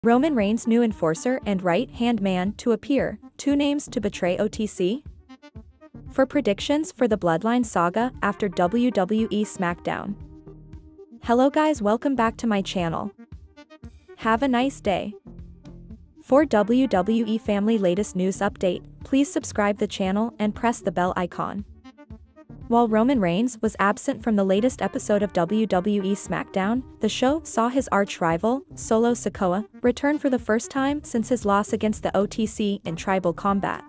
Roman Reigns' new enforcer and right-hand man to appear, 2 names to betray OTC? For predictions for the Bloodline saga after WWE SmackDown. Hello guys, welcome back to my channel. Have a nice day. For WWE family latest news update, please subscribe the channel and press the bell icon. While Roman Reigns was absent from the latest episode of WWE SmackDown, the show saw his arch-rival, Solo Sikoa, return for the first time since his loss against the OTC in Tribal Combat.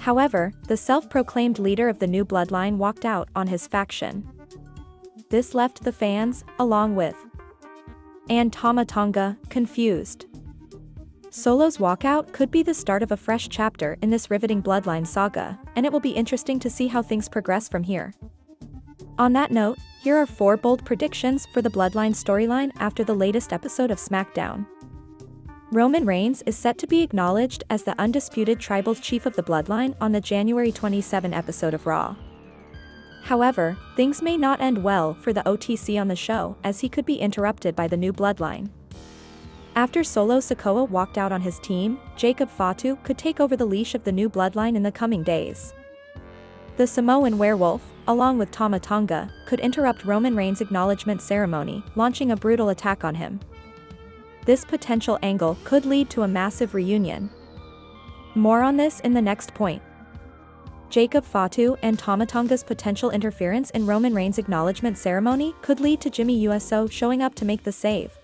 However, the self-proclaimed leader of the new Bloodline walked out on his faction. This left the fans, along with Tama Tonga, confused. Solo's walkout could be the start of a fresh chapter in this riveting Bloodline saga, and it will be interesting to see how things progress from here. On that note, here are 4 bold predictions for the Bloodline storyline after the latest episode of SmackDown. Roman Reigns is set to be acknowledged as the undisputed tribal chief of the Bloodline on the January 27 episode of Raw. However, things may not end well for the OTC on the show, as he could be interrupted by the new Bloodline. After Solo Sikoa walked out on his team, Jacob Fatu could take over the leash of the new Bloodline in the coming days. The Samoan werewolf, along with Tama Tonga, could interrupt Roman Reigns' acknowledgement ceremony, launching a brutal attack on him. This potential angle could lead to a massive reunion. More on this in the next point. Jacob Fatu and Tama Tonga's potential interference in Roman Reigns' acknowledgement ceremony could lead to Jimmy Uso showing up to make the save.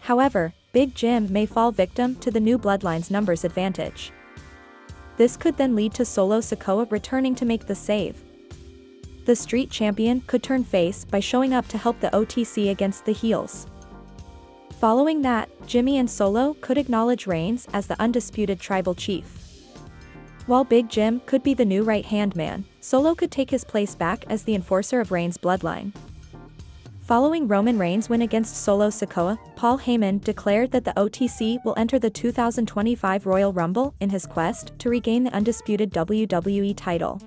However, Big Jim may fall victim to the new Bloodline's numbers advantage. This could then lead to Solo Sikoa returning to make the save. The Street Champion could turn face by showing up to help the OTC against the heels. Following that, Jimmy and Solo could acknowledge Reigns as the undisputed tribal chief. While Big Jim could be the new right-hand man, Solo could take his place back as the enforcer of Reigns' Bloodline. Following Roman Reigns' win against Solo Sikoa, Paul Heyman declared that the OTC will enter the 2025 Royal Rumble in his quest to regain the undisputed WWE title.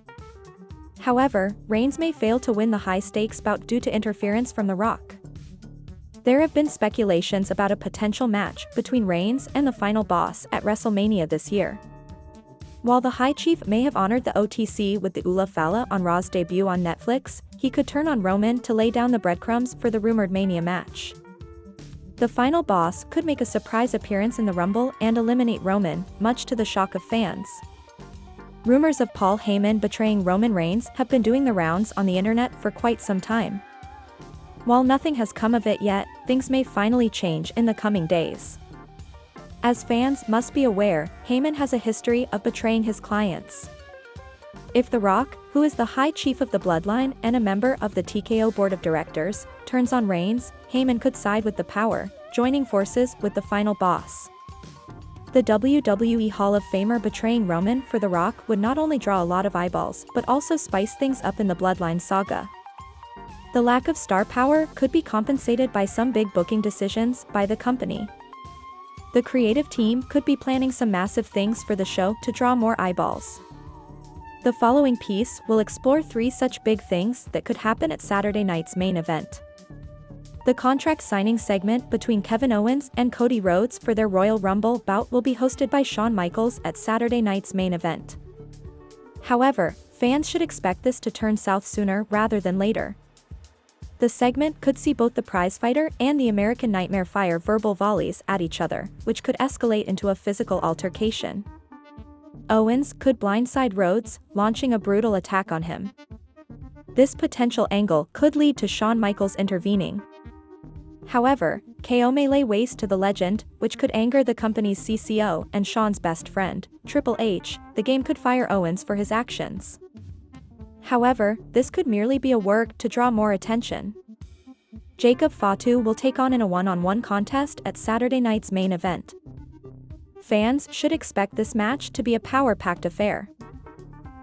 However, Reigns may fail to win the high-stakes bout due to interference from The Rock. There have been speculations about a potential match between Reigns and the final boss at WrestleMania this year. While the High Chief may have honored the OTC with the Ula Fala on Raw's debut on Netflix, he could turn on Roman to lay down the breadcrumbs for the rumored Mania match. The final boss could make a surprise appearance in the Rumble and eliminate Roman, much to the shock of fans. Rumors of Paul Heyman betraying Roman Reigns have been doing the rounds on the internet for quite some time. While nothing has come of it yet, things may finally change in the coming days. As fans must be aware, Heyman has a history of betraying his clients. If The Rock, who is the High Chief of the Bloodline and a member of the TKO Board of Directors, turns on Reigns, Heyman could side with the power, joining forces with the final boss. The WWE Hall of Famer betraying Roman for The Rock would not only draw a lot of eyeballs but also spice things up in the Bloodline saga. The lack of star power could be compensated by some big booking decisions by the company. The creative team could be planning some massive things for the show to draw more eyeballs. The following piece will explore 3 such big things that could happen at Saturday night's main event. The contract signing segment between Kevin Owens and Cody Rhodes for their Royal Rumble bout will be hosted by Shawn Michaels at Saturday night's main event. However, fans should expect this to turn south sooner rather than later. The segment could see both the prizefighter and the American Nightmare fire verbal volleys at each other, which could escalate into a physical altercation. Owens could blindside Rhodes, launching a brutal attack on him. This potential angle could lead to Shawn Michaels intervening. However, KO may lay waste to the legend, which could anger the company's CCO and Shawn's best friend, Triple H. The game could fire Owens for his actions. However, this could merely be a work to draw more attention. Jacob Fatu will take on in a one-on-one contest at Saturday night's main event. Fans should expect this match to be a power-packed affair.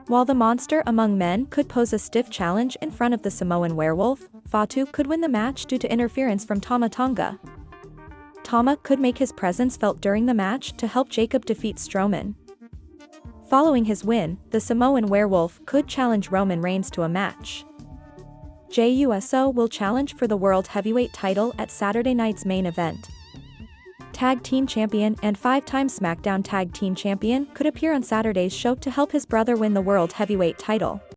While the monster among men could pose a stiff challenge in front of the Samoan werewolf, Fatu could win the match due to interference from Tama Tonga. Tama could make his presence felt during the match to help Jacob defeat Strowman. Following his win, the Samoan werewolf could challenge Roman Reigns to a match. Jey Uso will challenge for the World Heavyweight title at Saturday night's main event. Tag Team Champion and 5-time SmackDown Tag Team Champion, could appear on Saturday's show to help his brother win the World Heavyweight title.